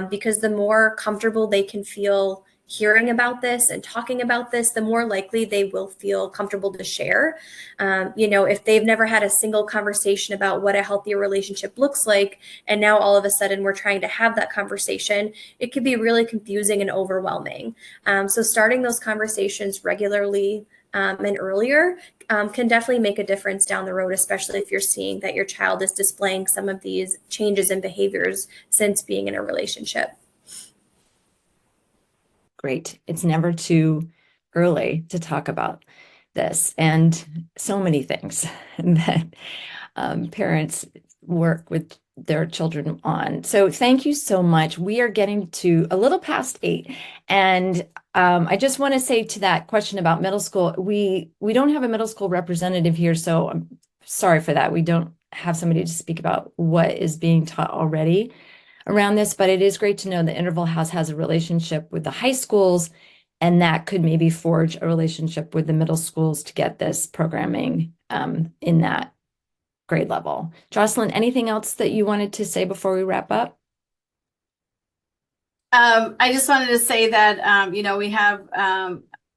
because the more comfortable they can feel hearing about this and talking about this, the more likely they will feel comfortable to share. If they've never had a single conversation about what a healthier relationship looks like, and now all of a sudden we're trying to have that conversation, it could be really confusing and overwhelming. So starting those conversations regularly and earlier can definitely make a difference down the road, especially if you're seeing that your child is displaying some of these changes in behaviors since being in a relationship. Great. It's never too early to talk about this and so many things that parents work with their children on. So thank you so much. We are getting to a little past 8. And I just want to say to that question about middle school, we don't have a middle school representative here, so I'm sorry for that. We don't have somebody to speak about what is being taught already around this, but it is great to know the Interval House has a relationship with the high schools, and that could maybe forge a relationship with the middle schools to get this programming in that grade level. Jocelyn, anything else that you wanted to say before we wrap up? I just wanted to say that, we have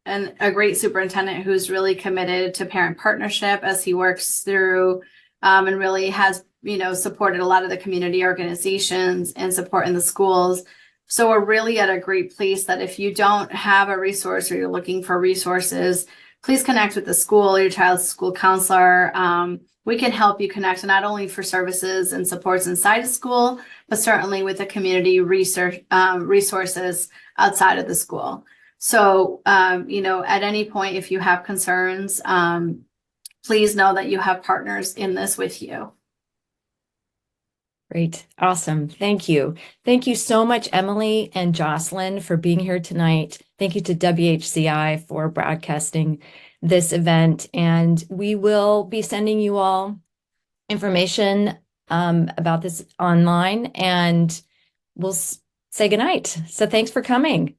a great superintendent who's really committed to parent partnership as he works through and really has supported a lot of the community organizations and support in the schools. So we're really at a great place that if you don't have a resource or you're looking for resources, please connect with the school, your child's school counselor. We can help you connect not only for services and supports inside the school, but certainly with the community research resources outside of the school. So, at any point, if you have concerns, please know that you have partners in this with you. Great. Awesome. Thank you. Thank you so much, Emily and Jocelyn, for being here tonight. Thank you to WHCI for broadcasting this event. And we will be sending you all information about this online, and we'll say goodnight. So thanks for coming.